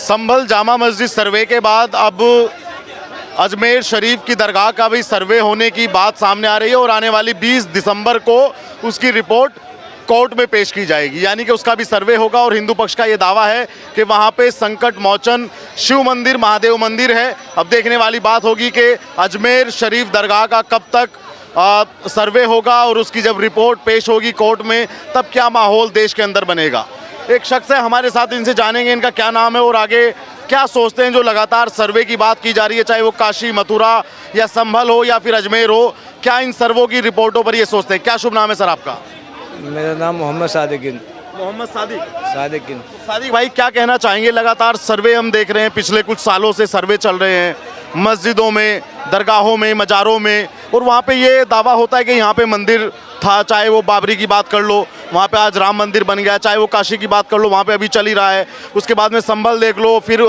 संभल जामा मस्जिद सर्वे के बाद अब अजमेर शरीफ की दरगाह का भी सर्वे होने की बात सामने आ रही है और आने वाली 20 दिसंबर को उसकी रिपोर्ट कोर्ट में पेश की जाएगी, यानी कि उसका भी सर्वे होगा। और हिंदू पक्ष का ये दावा है कि वहाँ पे संकट मोचन शिव मंदिर, महादेव मंदिर है। अब देखने वाली बात होगी कि अजमेर शरीफ दरगाह का कब तक सर्वे होगा और उसकी जब रिपोर्ट पेश होगी कोर्ट में, तब क्या माहौल देश के अंदर बनेगा। एक शख्स है हमारे साथ, इनसे जानेंगे इनका क्या नाम है और आगे क्या सोचते हैं। जो लगातार सर्वे की बात की जा रही है, चाहे वो काशी, मथुरा या संभल हो या फिर अजमेर हो, क्या इन सर्वों की रिपोर्टों पर ये सोचते हैं? क्या शुभ नाम है सर आपका? मेरा नाम मोहम्मद सादिकिन। मोहम्मद सादिकिन। सादिक भाई, क्या कहना चाहेंगे? लगातार सर्वे हम देख रहे हैं, पिछले कुछ सालों से सर्वे चल रहे हैं मस्जिदों में, दरगाहों में, मज़ारों में, और वहाँ पे ये दावा होता है कि यहाँ पे मंदिर था। चाहे वो बाबरी की बात कर लो, वहाँ पे आज राम मंदिर बन गया, चाहे वो काशी की बात कर लो, वहाँ पे अभी चल ही रहा है, उसके बाद में संभल देख लो, फिर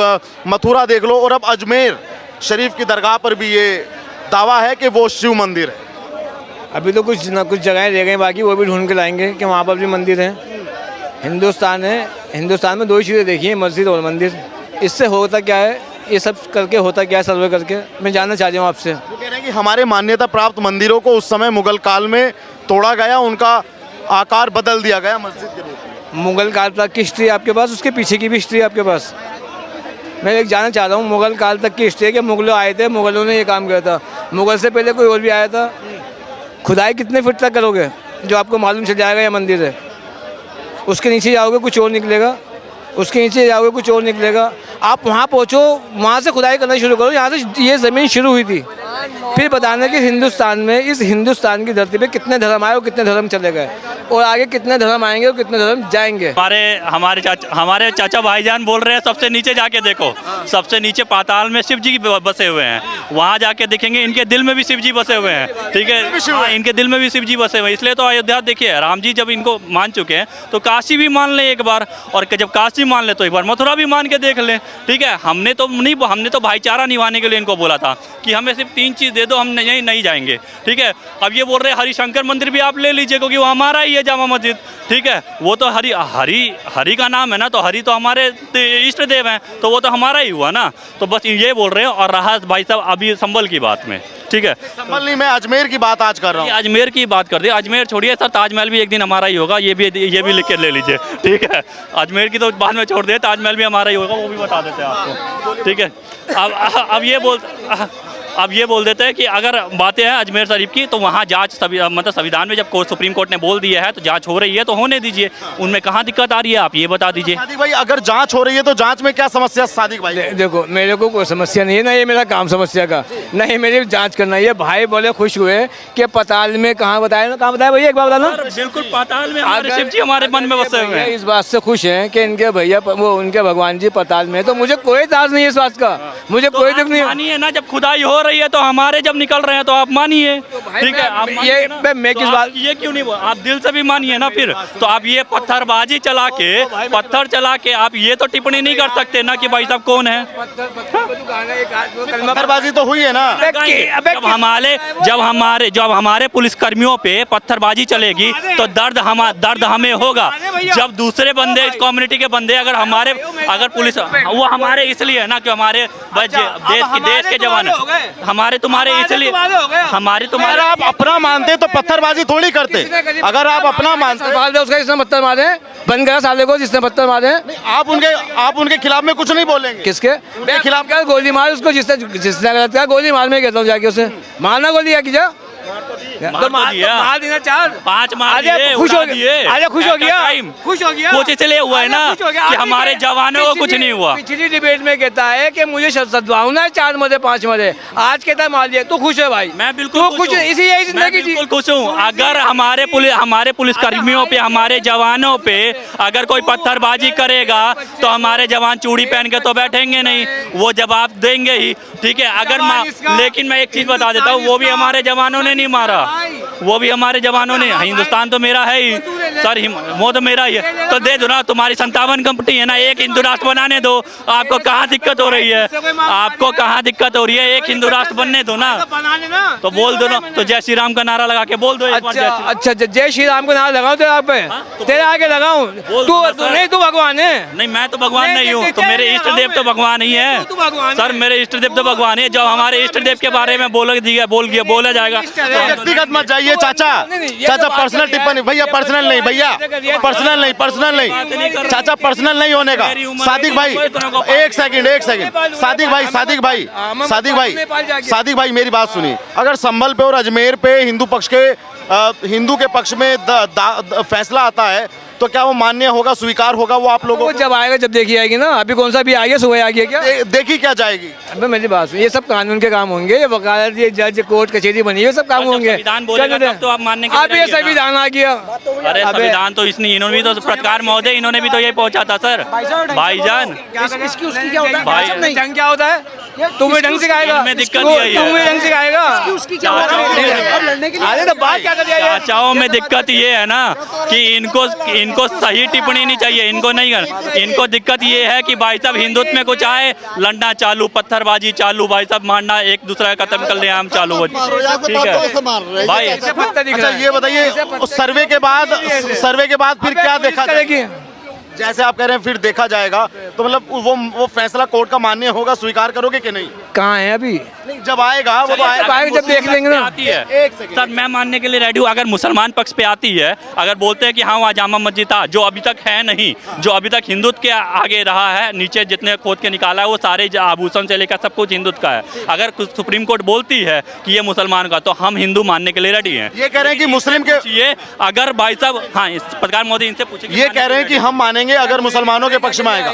मथुरा देख लो, और अब अजमेर शरीफ की दरगाह पर भी ये दावा है कि वो शिव मंदिर है। अभी तो कुछ ना कुछ जगहें रह गई, बाकी वो भी ढूंढ के लाएंगे कि वहाँ पर भी मंदिर है। हिंदुस्तान है, हिंदुस्तान में दो ही चीज़ें देखी हैं, मस्जिद और मंदिर। इससे होता क्या है, ये सब करके होता क्या है, सर्वे करके मैं जानना चाह रहा हूँ आपसे। वो कह रहे हैं कि हमारे मान्यता प्राप्त मंदिरों को उस समय मुगल काल में तोड़ा गया, उनका आकार बदल दिया गया मस्जिद के रूप में। मुगल काल तक की हिस्ट्री आपके पास, उसके पीछे की भी हिस्ट्री आपके पास। मैं एक जानना चाह रहा हूँ, मुगल काल तक की हिस्ट्री है कि मुगलों आए थे, मुगलों ने ये काम किया था, मुगल से पहले कोई और भी आया था। खुदाई कितने फिट तक करोगे जो आपको मालूम चल जाएगा ये मंदिर है? उसके नीचे जाओगे कुछ और निकलेगा, उसके नीचे जाओगे कुछ और निकलेगा। आप वहाँ पहुँचो, वहाँ से खुदाई करना शुरू करो, यहाँ से ये ज़मीन शुरू हुई थी। फिर बताना कि हिंदुस्तान में, इस हिंदुस्तान की धरती पे कितने धर्म आए और कितने धर्म चले गए, और आगे कितने धर्म आएंगे और कितने धर्म जाएंगे। हमारे चाचा भाईजान बोल रहे हैं सबसे नीचे जाके देखो, सबसे नीचे पाताल में शिव जी बसे हुए हैं, वहाँ जाके देखेंगे इनके दिल में भी शिव जी बसे हुए हैं। ठीक है, हाँ, इनके दिल में भी शिव जी बसे हुए हैं। इसलिए तो अयोध्या देखिए, राम जी जब इनको मान चुके हैं तो काशी भी मान लें एक बार, और जब काशी मान ले तो एक बार मथुरा भी मान के देख लें। ठीक है, हमने तो भाईचारा निभाने के लिए इनको बोला था कि हमें सिर्फ 3 चीज़ दे दो, हम नहीं जाएंगे। ठीक है, अब ये बोल रहे हैं हरिशंकर मंदिर भी आप ले लीजिए क्योंकि वो हमारा ही है जामा मस्जिद। ठीक है, वो तो हरि का नाम है ना, तो हरि तो हमारे इष्ट देव हैं, तो वो तो हमारा ही हुआ ना। तो बस ये बोल रहे हैं। और रहा भाई साहब अभी संभल की बात में, ठीक है, संभल नहीं, मैं अजमेर की बात आज कर रहा हूँ। अजमेर की बात कर दी, अजमेर छोड़िए सर, ताजमहल भी एक दिन हमारा ही होगा, ये भी लिख के ले लीजिए। ठीक है, अजमेर की तो बाद में छोड़ दिए, ताजमहल भी हमारा ही होगा, वो भी बता देते हैं आपको। ठीक है, अब ये बोल देते हैं कि अगर बातें हैं अजमेर शरीफ की तो वहाँ जांच मतलब संविधान में जब सुप्रीम कोर्ट ने बोल दिया है तो जांच हो रही है तो होने दीजिए, उनमें कहाँ दिक्कत आ रही है आप ये बता दीजिए। सादिक भाई, अगर जांच हो रही है तो जांच में क्या समस्या? सादिक भाई देखो, मेरे को कोई समस्या नहीं है ना, ये मेरा काम समस्या का नहीं, मेरी जांच करना है। भाई बोले खुश हुए कि पाताल में कहाँ बताया ना, कहाँ बताया भैया एक बार बताना। बिल्कुल पाताल में हमारे शिव जी हमारे मन में बसे हुए हैं। इस बात से खुश हैं कि इनके भैया वो उनके भगवान जी पाताल में, तो मुझे कोई इताज नहीं है इस बात का, मुझे कोई दुख नहीं है। मानिए ना, जब खुदाई हो रही है तो हमारे जब निकल रहे हैं तो आप मानिए। ठीक है, आप ये मैं किस बात, ये क्यों नहीं, आप दिल से भी मानिए ना। फिर तो आप ये पत्थरबाजी चला के आप ये तो टिप्पणी नहीं कर सकते ना कि भाई साहब कौन है। पत्थरबाजी तो हुई है ना। जब हमारे पुलिसकर्मियों पे पत्थरबाजी चलेगी तो दर्द हमें होगा। जब दूसरे बंदे, कम्युनिटी के बंदे अगर पुलिस, वो हमारे इसलिए है ना कि हमारे देश के जवान हमारे तुम्हारे, इसलिए हमारे तुम्हारे। आप अपना मानते तो पत्थरबाजी थोड़ी करते। अगर आप अपना मानते, उसका जिसने पत्थर मारे बंद करा साले को, जिसने पत्थर मारे। आप उनके खिलाफ में कुछ नहीं बोलेंगे? किसके उनके खिलाफ? क्या गोली मार उसको, जिसने गलत किया गोली मार, में कहता हूँ जाके उसे मारना, गोली या कीजिए तो मार देना, 5 मार दिए, खुश हो दिए, खुश हो गया कुछ इसलिए हुआ है ना कि हमारे जवानों को कुछ नहीं हुआ। पिछली डिबेट में कहता है कि मुझे सद्भावना है, 4 मरे 5 मरे, आज कहता है मार दिया। तू खुश है भाई? मैं बिल्कुल खुश हूँ, इसी यही जिंदगी बिल्कुल खुश हूँ। अगर हमारे पुलिसकर्मियों पे, हमारे जवानों पे अगर कोई पत्थरबाजी करेगा तो हमारे जवान चूड़ी पहन के तो बैठेंगे नहीं, वो जवाब देंगे ही। ठीक है, लेकिन मैं एक चीज बता देता हूँ, वो भी हमारे जवानों ने नहीं मारा, वो भी हमारे जवानों ने, हिंदुस्तान तो मेरा है ही। सर वो तो मेरा ही है, तो दे दो ना, तुम्हारी 57 कंपनी है ना, एक हिंदू राष्ट्र बनाने दो। आपको कहाँ दिक्कत हो रही है, आपको कहाँ दिक्कत हो रही है, एक हिंदू राष्ट्र बनने दो ना, तो बोल दो ना, तो जय श्री राम का नारा लगा के बोल दो एक बार। अच्छा, जय श्री राम का नारा लगाऊं तेरे पे, तेरे आगे लगाऊं? तू नहीं, तू भगवान है। नहीं, मैं तो भगवान नहीं हूँ, तो मेरे इष्ट देव तो भगवान ही है सर, मेरे इष्ट देव तो भगवान है। जब हमारे इष्ट देव के बारे में बोला जाएगा, व्यक्तिगत मत जाइए चाचा, चाचा पर्सनल टिप्पणी, भैया पर्सनल नहीं, भैया पर्सनल नहीं, पर्सनल नहीं चाचा, पर्सनल नहीं होने का। सादिक भाई एक सेकंड, सादिक भाई मेरी बात सुनिए। अगर संभल पे और अजमेर पे हिंदू के पक्ष में फैसला आता है तो क्या वो मान्य होगा, स्वीकार होगा वो आप लोगों को? जब आएगा, जब देखी आएगी ना। अभी कौन सा भी आई है, सुबह आ गया क्या? देखी क्या जाएगी? अबे मेरी बात सुन, ये सब कानून के काम होंगे, ये वकालत, ये जज, कोर्ट कचहरी बनी है, सब काम होंगे। संविधान बोलेगा तब तो आप मानने के अब ये संविधान आ गया। अरे संविधान तो इन्होंने भी तो, पत्रकार महोदय इन्होंने भी तो ये पहुंचा था सर। भाईजान भाई ढंग क्या होता है? तुम्हें ढंग सिखाएगा, तुम्हें ढंग सिखाएगा। अरे तो बात क्या कर दिया? चाचाओं में दिक्कत ये है ना कि इनको सही टिप्पणी नहीं चाहिए, इनको नहीं कर, इनको दिक्कत ये है कि भाई साहब हिंदुत्व में कुछ आए, लड़ना चालू, पत्थरबाजी चालू, भाई साहब मारना, एक दूसरे का खत्म कर ले, आम चालू हो। ठीक है भाई, अच्छा ये बताइए, सर्वे के बाद फिर क्या देखा जाएगा? जैसे आप कह रहे हैं फिर देखा जाएगा, तो मतलब वो फैसला कोर्ट का मान्य होगा, स्वीकार करोगे कि नहीं? कहाँ है अभी? नहीं, जब आएगा वो तो आएगा, जब देख लेंगे ना। आती है सर, मैं मानने के लिए रेडी हूँ। अगर मुसलमान पक्ष पे आती है, अगर बोलते हैं कि हाँ वहाँ जामा मस्जिद था, जो अभी तक है नहीं, जो अभी तक हिंदुत्व के आगे रहा है, नीचे जितने खोद के निकाला है वो सारे आभूषण से लेकर सब कुछ हिंदुत्व का है। अगर सुप्रीम कोर्ट बोलती है कि ये मुसलमान का, तो हम हिंदू मानने के लिए रेडी हैं। ये कह रहे हैं कि मुस्लिम के ये अगर भाई साहब, हाँ पत्रकार मोदी इनसे पूछे, ये कह रहे हैं कि हम मानेंगे अगर मुसलमानों के पक्ष में आएगा,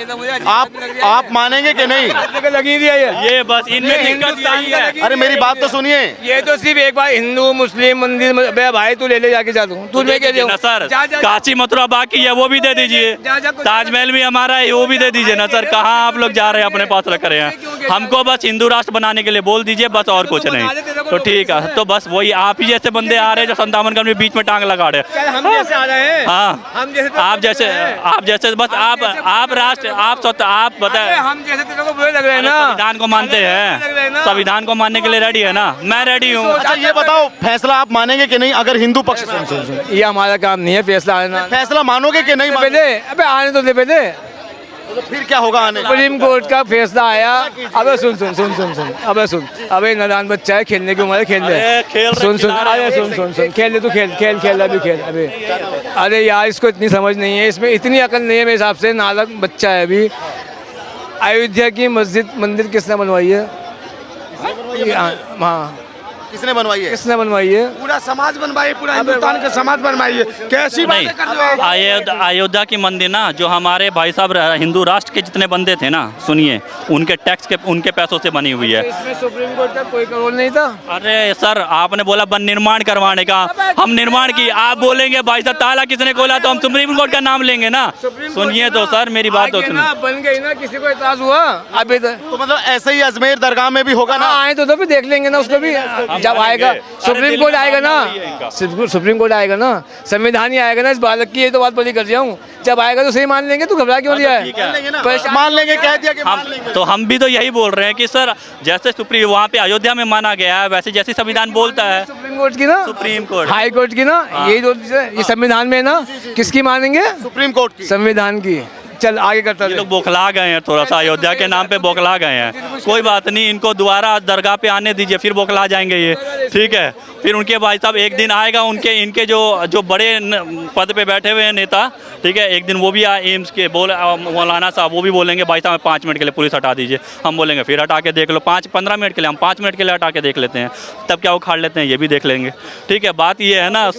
आप मानेंगे कि नहीं? लगी रही है ये बस इनमें दिक्कत यही है। अरे मेरी बात तो सुनिए, ये तो सिर्फ एक बार हिंदू मुस्लिम मंदिर, भाई तू ले जाके जा दूँ, तू लेके दे सर। काशी मथुरा बाकी है, वो भी दे दीजिए। ताजमहल भी हमारा है, वो भी दे दीजिए ना सर। कहाँ आप लोग जा रहे हैं, अपने पास रख रहे हैं। हमको बस हिंदू राष्ट्र बनाने के लिए बोल दीजिए, बस और कुछ नहीं। तो ठीक है, तो बस वही आप ही जैसे बंदे आ रहे हैं जो 57 का बीच में टांग लगा रहे हैं। हाँ, आप जैसे बस आप राष्ट्र, आप स्वतः, आप बताए, हम जैसे तेरे को बुरे लग रहे हैं ना। संविधान को मानते हैं, संविधान को मानने के लिए रेडी है ना, मैं रेडी हूँ। अच्छा ये बताओ, फैसला आप मानेंगे कि नहीं अगर हिंदू पक्ष? ये हमारा काम नहीं है फैसला आना। फैसला मानोगे कि नहीं? पहले अबे आने तो दे पहले, तो फिर क्या होगा आने? सुप्रीम कोर्ट का फैसला आया। अबे सुन, अबे सुन, अबे नादान बच्चा है, खेलने की उम्र है, खेल ले। सुन, अरे सुन, खेल ले तू, खेल अभी खेल। अबे अरे यार, इसको इतनी समझ नहीं है, इसमें इतनी अकल नहीं है मेरे हिसाब से, नालायक बच्चा है अभी। अयोध्या की मंदिर किसने बनवाई है? हाँ, किसने बनवाई है? किसने बनवाई है? पूरा समाज बनवाई, पूरा हिंदुस्तान का समाज बनवाई है। कैसी बातें कर रहे हो? अयोध्या की मंदिर ना, जो हमारे भाई साहब हिंदू राष्ट्र के जितने बंदे थे ना, सुनिए, उनके टैक्स के, उनके पैसों से बनी हुई है। इसमें सुप्रीम कोर्ट का कोई रोल नहीं था। अरे सर, आपने बोला निर्माण करवाने का, हम निर्माण की, आप बोलेंगे भाई साहब ताला किसने खोला, तो हम सुप्रीम कोर्ट का नाम लेंगे ना। सुनिए तो सर, मेरी बात तो सुनिए। बन गई ना, किसी को एतराज हुआ अभी तो मतलब ऐसे ही अजमेर दरगाह में भी होगा ना? आए तो भी देख लेंगे ना उसको भी, जब आएगा सुप्रीम कोर्ट आएगा ना, सुप्रीम कोर्ट आएगा ना, संविधान ही आएगा ना इस बालक की। ये तो बात बड़ी कर दिया हूँ, जब आएगा तो सही मान लेंगे। तू घबरा क्यों रहा है? मान लेंगे, कह दिया कि मान लेंगे। तो हम भी तो यही बोल रहे हैं कि सर, जैसे सुप्रीम वहाँ पे अयोध्या में माना गया है, वैसे जैसे संविधान बोलता है, सुप्रीम कोर्ट की ना, सुप्रीम कोर्ट, हाई कोर्ट की ना, ये संविधान में ना, किसकी मानेंगे? सुप्रीम कोर्ट की, संविधान की। चल आगे करता ये लोग बौखला गए हैं थोड़ा सा, अयोध्या के नाम पे बौखला गए हैं। कोई बात नहीं, इनको दोबारा दरगाह पे आने दीजिए, फिर बौखला जाएंगे ये, ठीक है। फिर उनके भाई साहब एक दिन आएगा, इनके जो बड़े पद पे बैठे हुए हैं नेता, ठीक है, एक दिन वो भी आए, एम्स के मौलाना साहब, वो भी बोलेंगे भाई साहब 5 मिनट के लिए पुलिस हटा दीजिए। हम बोलेंगे फिर हटा के देख लो, 15 मिनट के लिए, हम 5 मिनट के लिए हटा के देख लेते हैं, तब क्या उखाड़ लेते हैं, ये भी देख लेंगे। ठीक है, बात ये है ना,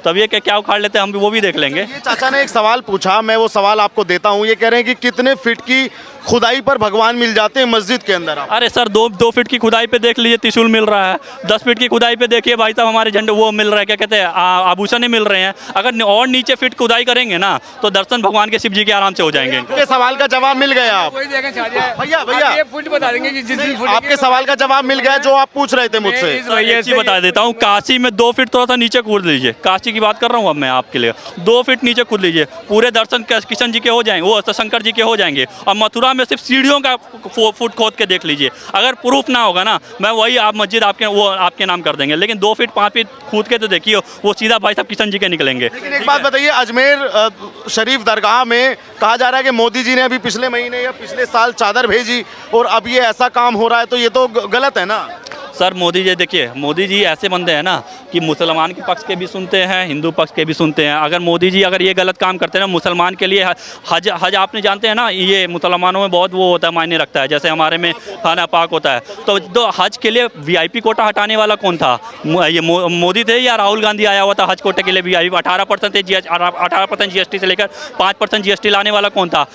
तब ये क्या उखाड़ लेते हैं, हम भी वो भी देख लेंगे। चाचा ने एक सवाल पूछा, मैं वो सवाल आपको देता हूँ। ये कह रहे हैं कि कितने फीट की खुदाई पर भगवान मिल जाते हैं मस्जिद के अंदर। आप अरे सर 2 फीट की खुदाई पे देख लीजिए त्रिशूल मिल रहा है, 10 फीट की खुदाई पे देखिए भाई साहब हमारे झंडे वो मिल रहा है, क्या कहते हैं आभूषण ही मिल रहे हैं। अगर और नीचे फीट खुदाई करेंगे ना तो दर्शन भगवान के शिव जी के आराम से हो जाएंगे। आपके सवाल का जवाब मिल गया। आप वही देखना चाह रहे हैं भैया भैया ये फुट बता देंगे कि जिस दिन फुट आपके सवाल का जवाब मिल गया जो आप पूछ रहे थे मुझसे। सर, एक चीज बता देता हूँ, काशी में 2 फीट थोड़ा सा नीचे कूद लीजिए, काशी की बात कर रहा हूँ अब मैं आपके लिए, 2 फीट नीचे कूद लीजिए, पूरे दर्शन किशन जी के हो जाएंगे, वो शंकर जी के हो जाएंगे। और मथुरा में सिर्फ सीढ़ियों का फुट खोद के देख लीजिए, अगर प्रूफ ना होगा ना मैं वही आप मस्जिद आपके नाम कर देंगे, लेकिन 2 फीट 5 फीट कूद के तो देखिए वो सीधा भाई साहब किशन जी के निकलेंगे। लेकिन एक बात बताइए, अजमेर शरीफ दरगाह में कहा जा रहा है कि मोदी जी ने अभी पिछले महीने या पिछले साल चादर भेजी और अब ये ऐसा काम हो रहा है, तो ये तो गलत है ना। सर मोदी जी देखिए, मोदी जी ऐसे बंदे हैं ना कि मुसलमान के पक्ष के भी सुनते हैं, हिंदू पक्ष के भी सुनते हैं। अगर मोदी जी अगर ये गलत काम करते हैं ना, मुसलमान के लिए हज आपने जानते हैं ना, ये मुसलमानों में बहुत वो होता है, मायने रखता है, जैसे हमारे में खाना पाक होता है। तो हज के लिए VIP कोटा हटाने वाला कौन था? ये मोदी थे या राहुल गांधी आया हुआ था हज कोटे के लिए VIP? 18% GST से लेकर 5% GST लाने वाला कौन था?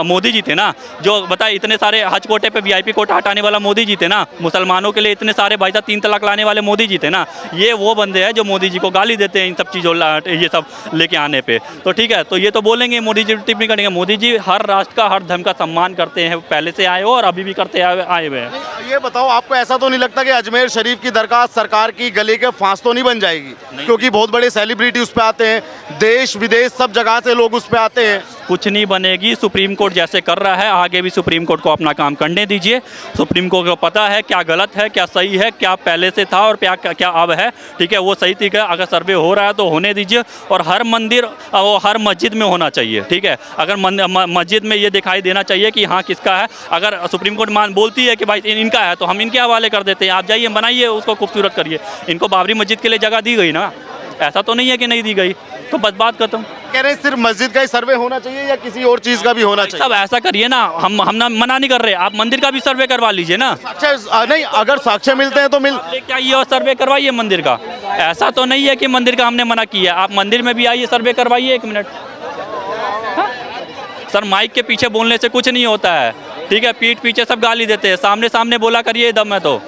मोदी जी थे ना। जो बताए इतने सारे हज कोटे पे VIP कोटा हटाने वाला मोदी जी थे ना। मुसलमानों के लिए इतने सारे भाई साहब 3 तलाक लाने वाले मोदी जी थे ना। ये वो बंदे हैं जो मोदी जी को गाली देते हैं इन सब चीज़ों ये सब लेके आने पे। तो ठीक है, तो ये तो बोलेंगे मोदी जी टिप्पणी करेंगे। मोदी जी हर राष्ट्र का हर धर्म का सम्मान करते हैं, पहले से आए हो और अभी भी करते आए हुए हैं। ये बताओ, आपको ऐसा तो नहीं लगता कि अजमेर शरीफ की दरगाह सरकार की गले के फांस तो नहीं बन जाएगी? क्योंकि बहुत बड़े सेलिब्रिटी उस पर आते हैं, देश विदेश सब जगह से लोग उस पर आते हैं। कुछ नहीं बनेगी, सुप्रीम कोर्ट जैसे कर रहा है आगे भी सुप्रीम कोर्ट को अपना काम करने दीजिए। सुप्रीम कोर्ट को पता है क्या गलत है, क्या सही है, क्या पहले से था और क्या अब है। ठीक है, वो सही ठीक है, अगर सर्वे हो रहा है तो होने दीजिए। और हर मंदिर और हर मस्जिद में होना चाहिए। ठीक है, अगर मस्जिद में ये दिखाई देना चाहिए कि हाँ किसका है। अगर सुप्रीम कोर्ट बोलती है कि भाई इनका है तो हम इनके हवाले कर देते हैं, आप जाइए बनाइए उसको खूबसूरत करिए। इनको बाबरी मस्जिद के लिए जगह दी गई ना, ऐसा तो नहीं है कि नहीं दी गई। तो बस बात खत्म। कह रहे हैं सिर्फ मस्जिद का ही सर्वे होना चाहिए या किसी और चीज का भी होना चाहिए? सब ऐसा करिए ना, हम ना मना नहीं कर रहे, आप मंदिर का भी सर्वे करवा लीजिए ना। साक्ष्य नहीं, अगर साक्ष्य मिलते हैं तो लेके आइए और सर्वे करवाइए मंदिर का। ऐसा तो नहीं है कि मंदिर का हमने मना किया। आप मंदिर में भी आइए, सर्वे करवाइए। 1 मिनट सर, माइक के पीछे बोलने से कुछ नहीं होता है। ठीक है, पीठ पीछे सब गाली देते हैं, सामने सामने बोला करिए, दम है तो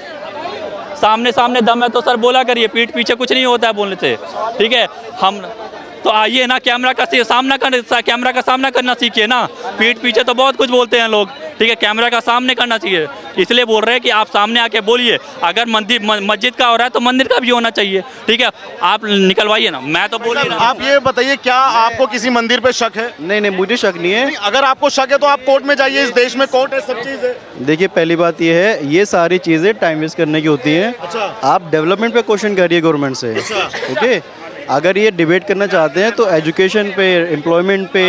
सामने दम है तो सर बोला करिए, पीठ पीछे कुछ नहीं होता है बोलने से। ठीक है, हम तो आइए ना, कैमरा का सामना करना सीखिए ना। पीठ पीछे तो बहुत कुछ बोलते हैं लोग। ठीक है, कैमरा का सामने करना चाहिए, इसलिए बोल रहे हैं कि आप सामने आके बोलिए। अगर मस्जिद का हो रहा है तो मंदिर का भी होना चाहिए। ठीक है, आप निकलवाइए ना, मैं तो बोल रहा हूं। आप ये बताइए, क्या आपको किसी मंदिर पे शक है? नहीं, मुझे शक नहीं है। अगर आपको शक है तो आप कोर्ट में जाइए, इस देश में कोर्ट है, सब चीज है। देखिए, पहली बात ये है, ये सारी चीज़ें टाइम वेस्ट करने की होती हैं। अच्छा। आप डेवलपमेंट पे क्वेश्चन करिए गवर्नमेंट से। ओके, अगर ये डिबेट करना चाहते हैं तो एजुकेशन पे, एम्प्लॉयमेंट पे,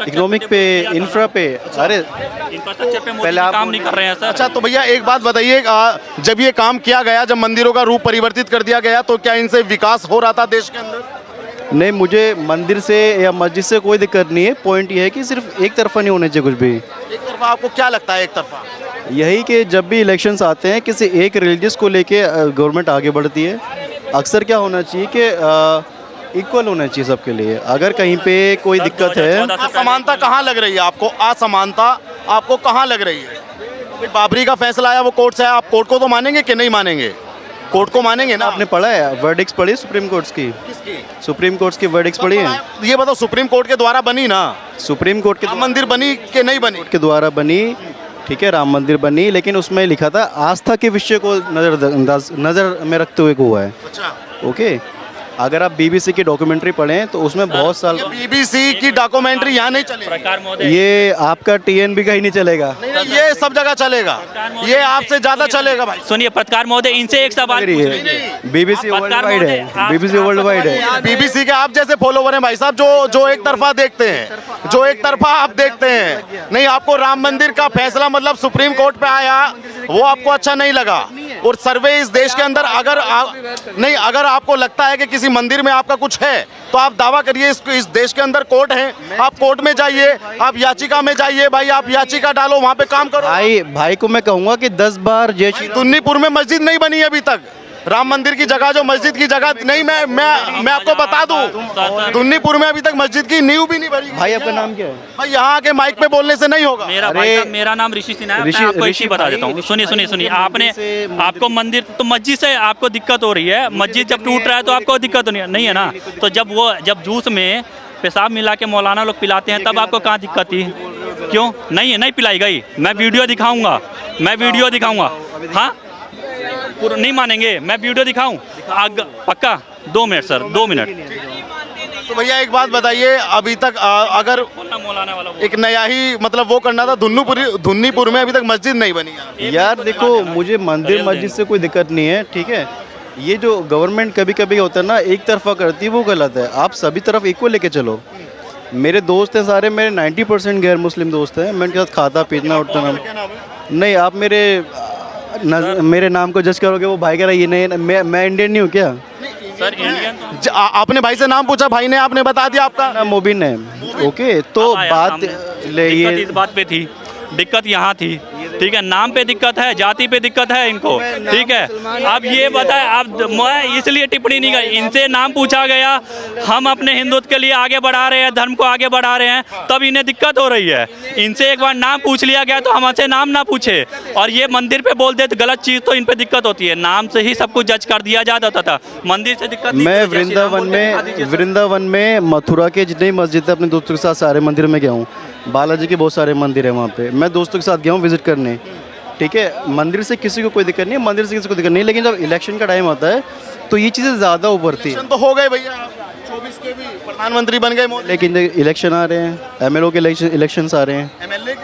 इकोनॉमिक पे, इंफ्रा पे, अरे इंफ्रास्ट्रक्चर पे पहले आप काम नहीं कर रहे हैं सर। अच्छा, तो भैया एक बात बताइए, जब ये काम किया गया, जब मंदिरों का रूप परिवर्तित कर दिया गया, तो क्या इनसे विकास हो रहा था देश के अंदर? नहीं, मुझे मंदिर से या मस्जिद से कोई दिक्कत नहीं है। पॉइंट ये है कि सिर्फ एक तरफा नहीं होना चाहिए कुछ भी। एक तरफा आपको क्या लगता है? एक तरफा यही कि जब भी इलेक्शंस आते हैं किसी एक रिलीजियस को लेके गवर्नमेंट आगे बढ़ती है। अक्सर क्या होना चाहिए कि इक्वल होना चाहिए सबके लिए। अगर कहीं पे कोई दिक्कत है, असमानता कहाँ लग रही है आपको? असमानता आपको कहाँ लग रही है? बाबरी का फैसला आया, वो कोर्ट से आया, आप कोर्ट को तो मानेंगे कि नहीं मानेंगे? कोर्ट को मानेंगे ना। आपने पढ़ा है वर्डिक्स पढ़ी सुप्रीम कोर्ट्स की? किसकी? सुप्रीम कोर्ट्स की वर्डिक्स पढ़ी है? ये बताओ, सुप्रीम कोर्ट के द्वारा बनी ना? सुप्रीम कोर्ट के राम मंदिर बनी कि नहीं बनी? के द्वारा बनी, ठीक है, राम मंदिर बनी, लेकिन उसमें लिखा था आस्था के विषय को नज़र में रखते हुए हुआ है। अच्छा, ओके। अगर आप बीबीसी की डॉक्यूमेंट्री पढ़ें तो उसमें बहुत साल बीबीसी की डॉक्यूमेंट्री यहाँ नहीं चलेगी। प्रकार महोदय, ये आपका TNB का ही नहीं चलेगा। नहीं, ये सब जगह चलेगा, ये आपसे ज्यादा चलेगा भाई। सुनिए पत्रकार महोदय, इनसे एक सवाल पूछ लीजिए। बीबीसी वर्ल्ड वाइड है, बीबीसी वर्ल्ड वाइड है। बीबीसी के आप जैसे फॉलोवर हैं भाई साहब, जो एक तरफा देखते हैं, जो एक तरफा आप देखते हैं। नहीं, आपको राम मंदिर का फैसला मतलब सुप्रीम कोर्ट पे आया, वो आपको अच्छा नहीं लगा। और सर्वे इस देश के अंदर अगर आपको लगता है कि किसी मंदिर में आपका कुछ है तो आप दावा करिए। इस देश के अंदर कोर्ट है, आप कोर्ट में जाइए, आप याचिका में जाइए भाई, आप याचिका डालो, वहाँ पे काम करो। भाई को मैं कहूँगा कि 10 बार जय श्री राम। दुन्नीपुर में मस्जिद नहीं बनी अभी तक, राम मंदिर की जगह जो मस्जिद की जगह नहीं, मैं आपको बता दूं, दुन्नीपुर में अभी तक मस्जिद की नींव भी नहीं भरी। भाई आपका नाम क्या है? भाई यहाँ के माइक पे बोलने से नहीं होगा। मेरा भाई साहब, मेरा नाम ऋषि सिन्हा है। मैं आपको इसी बता देता हूँ, सुनिए, आपने आपको मंदिर तो मस्जिद से आपको दिक्कत हो रही है। मस्जिद जब टूट रहा है तो आपको दिक्कत नहीं है ना। तो जब जूस में पेशाब मिला के मौलाना लोग पिलाते हैं तब आपको कहाँ दिक्कत थी? क्यों नहीं पिलाई गई? मैं वीडियो दिखाऊंगा। हाँ, नहीं मानेंगे? मैं वीडियो दिखाऊं? पक्का 2 मिनट सर, 2 मिनट। तो भैया एक बात बताइए, अभी तक अगर मौलाना वाला एक नया ही मतलब वो करना था, धुन्नीपुर में अभी तक मस्जिद नहीं बनी है। यार देखो, मुझे मंदिर मस्जिद से कोई दिक्कत नहीं है, ठीक है। ये जो गवर्नमेंट कभी कभी होता है ना, एक तरफा करती है, वो गलत है। आप सभी तरफ इक्वल लेके चलो। मेरे दोस्त हैं सारे, मेरे 90% गैर मुस्लिम दोस्त हैं। मैं उनके साथ खाता पीतना उठता ना। नहीं, आप मेरे नाम को जज करोगे, वो भाई कह रहा है ये नहीं, मैं इंडियन नहीं हूँ क्या? सर इंडियन आपने भाई से नाम पूछा, भाई ने आपने बता दिया आपका नाम मोबिन है। ओके, तो बात दिक्कत इस बात पे थी, दिक्कत यहाँ थी, ठीक है। नाम पे दिक्कत है, जाति पे दिक्कत है इनको, ठीक है। अब ये बताए, अब मैं इसलिए टिप्पणी नहीं कर, इनसे नाम पूछा गया, हम अपने हिंदुत्व के लिए आगे बढ़ा रहे हैं, धर्म को आगे बढ़ा रहे हैं, तब इन्हें दिक्कत हो रही है। इनसे एक बार नाम पूछ लिया गया तो हमसे नाम ना पूछे और ये मंदिर पे बोल दे तो गलत चीज़, तो इन पे दिक्कत होती है। नाम से ही सब कुछ जज कर दिया जाता था, मंदिर से दिक्कत नहीं। मैं वृंदावन में मथुरा के जितनी मस्जिद है अपने दोस्तों के साथ सारे मंदिर में गया हूँ। बालाजी के बहुत सारे मंदिर है वहाँ पे, मैं दोस्तों के साथ गया हूँ विजिट करने, ठीक है। मंदिर से किसी को कोई दिक्कत नहीं है, मंदिर से किसी को दिक्कत नहीं है, लेकिन जब इलेक्शन का टाइम आता है तो ये चीज़ें ज़्यादा उभरती हैं। तो हो गए भैया, 24 के भी प्रधानमंत्री बन गए मोदी। लेकिन इलेक्शन आ रहे हैं, एमएलओ के इलेक्शन आ रहे हैं, एमएलए के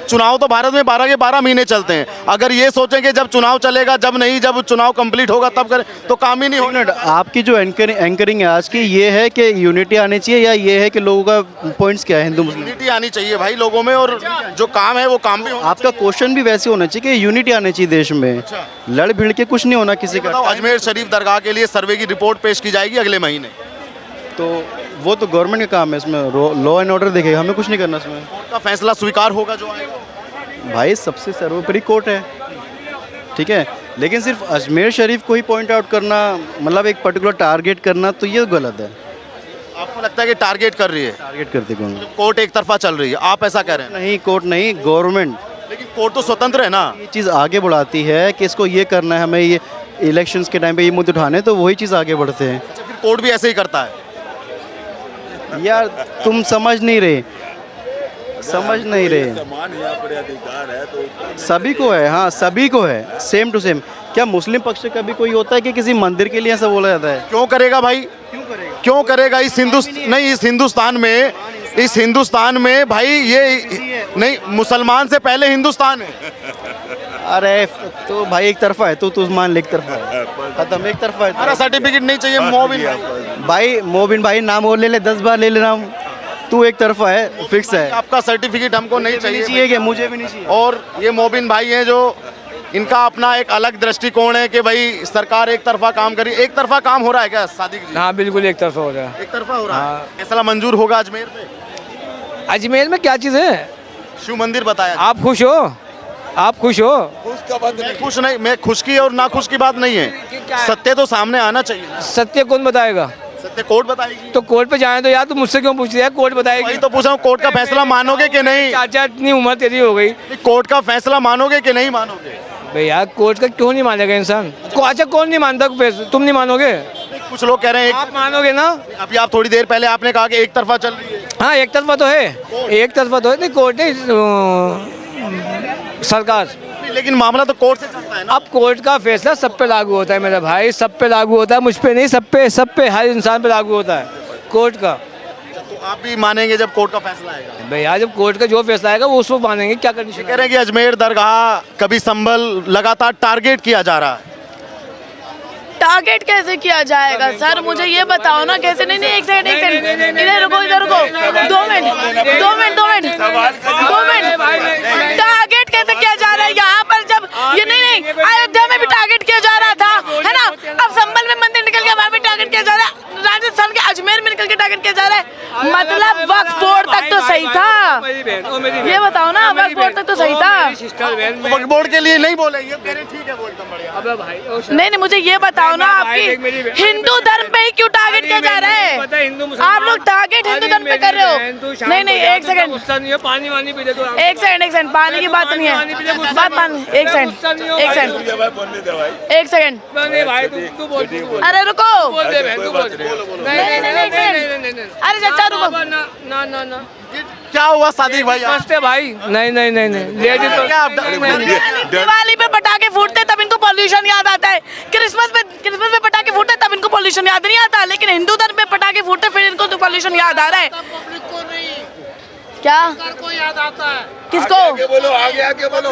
चुनाव तो भारत में 12 के 12 महीने चलते हैं। अगर ये सोचेंगे जब चुनाव चलेगा, जब चुनाव कंप्लीट होगा तब करें, तो काम ही नहीं होना। आपकी जो एंकरिंग है आज की, ये है कि यूनिटी आनी चाहिए या ये है कि लोगों का पॉइंट्स क्या है? हिंदू मुस्लिम यूनिटी आनी चाहिए भाई लोगों में, और जो काम है वो काम भी होना। आपका क्वेश्चन भी वैसे होना चाहिए कि यूनिटी आनी चाहिए देश में, लड़ भिड़ के कुछ नहीं होना किसी का। अजमेर शरीफ दरगाह के लिए सर्वे की रिपोर्ट पेश की जाएगी अगले महीने, तो वो तो गवर्नमेंट का काम है, इसमें लॉ एंड ऑर्डर देखेगा, हमें कुछ नहीं करना इसमें। कोर्ट का फैसला स्वीकार होगा जो आएगा। भाई सबसे सर्वोपरि कोर्ट है, ठीक है। लेकिन सिर्फ अजमेर शरीफ को ही पॉइंट आउट करना, मतलब एक पर्टिकुलर टारगेट करना, तो ये गलत है। आपको लगता है कि टारगेट कर रही है? टारगेट करते कौन? कोर्ट एक तरफा चल रही है, आप ऐसा कह रहे हैं? नहीं, कोर्ट नहीं, गवर्नमेंट। लेकिन कोर्ट तो स्वतंत्र है ना। ये चीज़ आगे बढ़ाती है कि इसको ये करना है, हमें ये इलेक्शंस के टाइम पे ये मुद्दे उठाने, तो वही चीज़ आगे बढ़ते हैं। अच्छा, फिर कोर्ट भी ऐसे ही करता है? यार तुम समझ नहीं रहे। सभी को है, हाँ सभी को है, सेम टू सेम। क्या मुस्लिम पक्ष से कभी कोई होता है कि किसी मंदिर के लिए ऐसा बोला जाता है? क्यों करेगा भाई, क्यों करेगा? इस हिंदुस्तान में भाई ये नहीं, मुसलमान से पहले हिंदुस्तान है। अरे तो भाई एक तरफा है, तो मान ले, एक तरफा है, खत्म, एक तरफा है। अरे सर्टिफिकेट नहीं चाहिए मोबिन भाई, मोबिन भाई नाम और ले ले, 10 बार ले ले नाम, तू एक तरफा है, फिक्स है। आपका सर्टिफिकेट हमको नहीं चाहिए कि मुझे भी नहीं चाहिए। और ये मोबिन भाई हैं जो, इनका अपना एक अलग दृष्टिकोण है कि भाई सरकार एक तरफा काम करी। एक तरफा काम हो रहा है क्या सादिक जी? हाँ बिल्कुल एक तरफा हो रहा है। एक तरफा हो रहा है। फैसला मंजूर होगा अजमेर में? अजमेर में क्या चीज़ है? शिव मंदिर बताया। आप खुश हो? आप खुश हो? खुश नहीं, मैं खुश की और ना खुश की बात नहीं है, सत्य तो सामने आना चाहिए। सत्य कौन बताएगा? सत्य कोर्ट बताएगी। तो कोर्ट पे जाए तो यार, तुम मुझसे क्यों पूछ रहे हैं? कोर्ट बताएगी। वही तो पूछा हूँ, कोर्ट का फैसला मानोगे कि नहीं? चाचा इतनी उम्र तेरी हो गई, कोर्ट का फैसला मानोगे कि नहीं मानोगे? भाई यार कोर्ट का क्यों नहीं मानेगा इंसान? अच्छा कौन नहीं मानता? तुम नहीं मानोगे? कुछ लोग कह रहे हैं आप मानोगे ना? अभी आप थोड़ी देर पहले आपने कहा कि एक तरफा चल रही है। हाँ एक तरफा तो है, एक तरफा तो है। नहीं कोर्ट नहीं, सरकार। लेकिन मामला तो कोर्ट से चलता है ना। अब कोर्ट का फैसला सब पे लागू होता है मेरा भाई, सब पे लागू होता है, मुझ पे नहीं, सब पे हर इंसान पे लागू होता है कोर्ट का। तो आप भी मानेंगे जब कोर्ट का फैसला आएगा? भैया जब कोर्ट का जो फैसला आएगा वो उसको मानेंगे। क्या कंडीशन कह रहे हैं कि अजमेर दरगाह कभी संभल लगातार टारगेट किया जा रहा है। टारगेट कैसे किया जाएगा सर, मुझे ये बताओ ना कैसे? नहीं एक सेकंड, इधर रुको, 2 मिनट। टारगेट कैसे किया जा रहा है यहाँ पर? जब ये नहीं अयोध्या में भी टारगेट किया जा रहा था, है ना? अब संभल में मंदिर निकल के वहाँ भी टारगेट किया जा रहा है, राजस्थान के अजमेर में निकल के टारगेट किया जा रहा है? मतलब वक्फ बोर्ड तक तो सही था, ये बताओ ना, वक्फ बोर्ड तक तो सही था। वक्फ बोर्ड के लिए नहीं बोले, ये कह रहे ठीक है, बोलता बढ़िया। नहीं, मुझे ये बताओ ना, आपकी हिंदू धर्म पे ही क्यों टारगेट किया जा रहा है? आप लोग टारगेट हिंदू धर्म पे कर रहे हो। नहीं, एक सेकंड, पानी वानी पी ले तो एक सेकंड, पानी की बात नहीं है, बात पानी, एक सेकंड, एक सेकंड, भाई तू बोल, अरे रुको, बोल दे बहन, तू बोल। नहीं, अरे चाचा रुको, ना क्या हुआ सादिक भाई? है भाई, नहीं लेडीज तो क्या दिवाली पे पटाखे फूटते तब इनको पॉल्यूशन याद आता है, क्रिसमस पे पटाखे फूटते तब इनको पॉल्यूशन याद नहीं आता, लेकिन हिंदू धर्म पे पटाखे फूटते फिर इनको तो पॉल्यूशन याद आ रहा है। क्या को याद आता है? किसको? आगे बोलो, आगे बोलो,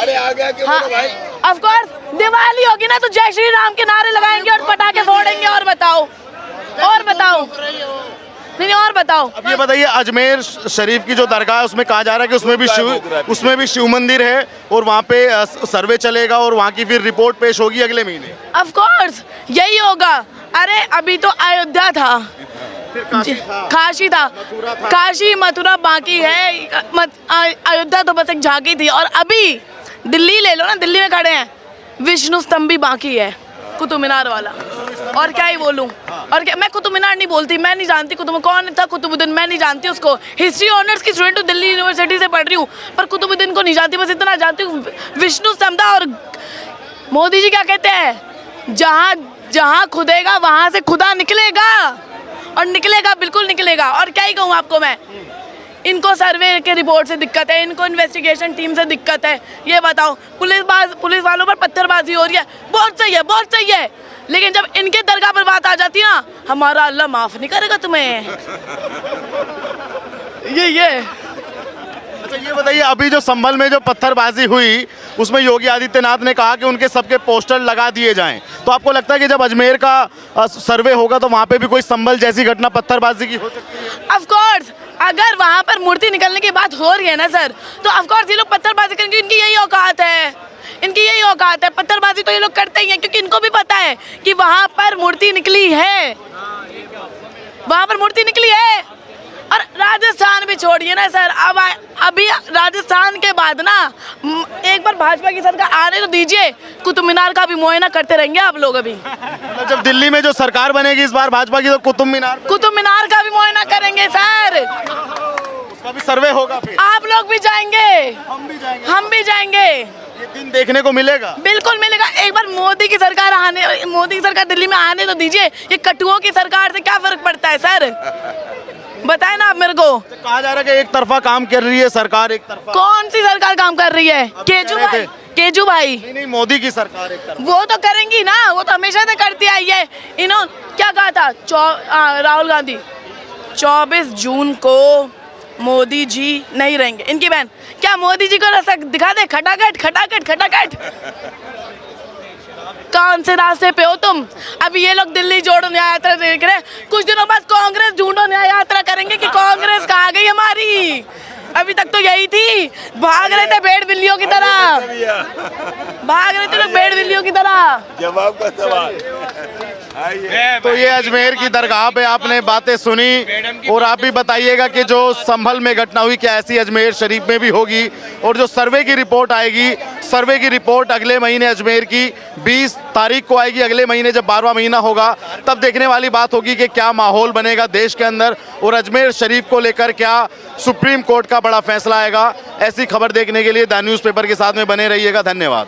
अरे आगे बोलो भाई। ऑफ कोर्स दिवाली होगी ना तो जय श्री राम के नारे लगाएंगे और पटाखे फोड़ेंगे। और बताओ नहीं, और बताओ। अब ये बताइए, अजमेर शरीफ की जो दरगाह है उसमें कहा जा रहा है कि उसमें भी शिव मंदिर है और वहाँ पे सर्वे चलेगा और वहाँ की फिर रिपोर्ट पेश होगी अगले महीने। ऑफ कोर्स यही होगा। अरे अभी तो अयोध्या था, काशी था, काशी मथुरा बाकी है, अयोध्या तो बस एक झांकी थी। और अभी दिल्ली ले लो ना, दिल्ली में खड़े हैं, विष्णु स्तंभ भी बाकी है, कुतुब मीनार वाला। और क्या ही बोलूं, और क्या, मैं कुतुब मीनार नहीं बोलती, मैं नहीं जानती कौन था कुतुबुद्दीन, मैं नहीं जानती उसको। हिस्ट्री ऑनर्स की स्टूडेंट हूँ, दिल्ली यूनिवर्सिटी से पढ़ रही हूँ, पर कुतुबुद्दीन को नहीं जानती, बस इतना जानती हूँ विष्णु स्तंभ था। और मोदी जी क्या कहते हैं, जहाँ खुदेगा वहाँ से खुदा निकलेगा, और निकलेगा, बिल्कुल निकलेगा। और क्या ही कहूँ आपको मैं, इनको सर्वे के रिपोर्ट से दिक्कत है, इनको इन्वेस्टिगेशन टीम से दिक्कत है। ये बताओ, पुलिस वालों पर पत्थरबाजी हो रही है, बहुत सही है, लेकिन जब इनके दरगाह पर बात आ जाती है ना, हमारा अल्लाह माफ नहीं करेगा तुम्हें। ये अच्छा ये बताइए, अभी जो संभल में जो पत्थरबाजी हुई उसमें योगी आदित्यनाथ ने कहा कि उनके सबके पोस्टर लगा दिए जाएं, तो आपको लगता है कि जब अजमेर का सर्वे होगा तो वहाँ पे भी कोई संभल जैसी घटना पत्थरबाजी की हो सकती है? ऑफ कोर्स, अगर वहाँ पर मूर्ति निकलने की बात हो रही है ना सर, तो ऑफ कोर्स ये लोग पत्थरबाजी करेंगे, इनकी यही औकात है, पत्थरबाजी तो ये लोग करते ही हैं, क्योंकि इनको भी पता है कि वहाँ पर मूर्ति निकली है, और राजस्थान भी छोड़िए ना सर, अब अभी राजस्थान के बाद ना एक बार भाजपा की सरकार आने तो दीजिए, कुतुब मीनार का भी मुआयना करते रहेंगे आप लोग। अभी मतलब जब दिल्ली में जो सरकार बनेगी इस बार भाजपा की, तो कुतुब मीनार का भी मुआयना करेंगे सर, उसका भी सर्वे होगा, फिर आप लोग भी जाएंगे, हम भी जाएंगे। ये दिन देखने को मिलेगा, बिल्कुल मिलेगा। एक बार मोदी की सरकार दिल्ली में आने तो दीजिए, ये कटुओं की सरकार से क्या फर्क पड़ता है सर, बताए ना आप मेरे को। कहा जा रहा है कि एक तरफा काम कर रही है सरकार, एक तरफा। कौन सी सरकार काम कर रही है? केजू भाई नहीं, मोदी की सरकार एक तरफा। वो तो करेंगी ना, वो तो हमेशा से करती आई है। इन्होंने क्या कहा था राहुल गांधी, 24 जून को मोदी जी नहीं रहेंगे, इनकी बहन। क्या मोदी जी को दिखा दे खटाखट कौन से रास्ते पे हो तुम? अभी ये लोग दिल्ली जोड़ो न्याय यात्रा देख रहे हैं, कुछ दिनों बाद कांग्रेस ढूंढो न्याय यात्रा करेंगे कि कांग्रेस कहाँ गई हमारी। अभी तक तो यही थी, भाग रहे थे भेड़ बिल्लियों की तरह, जवाब का सवाल। तो ये अजमेर की दरगाह पे आपने बातें सुनी, और आप भी बताइएगा कि जो संभल में घटना हुई क्या ऐसी अजमेर शरीफ में भी होगी, और जो सर्वे की रिपोर्ट आएगी, सर्वे की रिपोर्ट अगले महीने अजमेर की 20 तारीख को आएगी, अगले महीने जब 12वां महीना होगा तब देखने वाली बात होगी कि क्या माहौल बनेगा देश के अंदर, और अजमेर शरीफ को लेकर क्या सुप्रीम कोर्ट का बड़ा फैसला आएगा। ऐसी खबर देखने के लिए द न्यूज़पेपर के साथ में बने रहिएगा। धन्यवाद।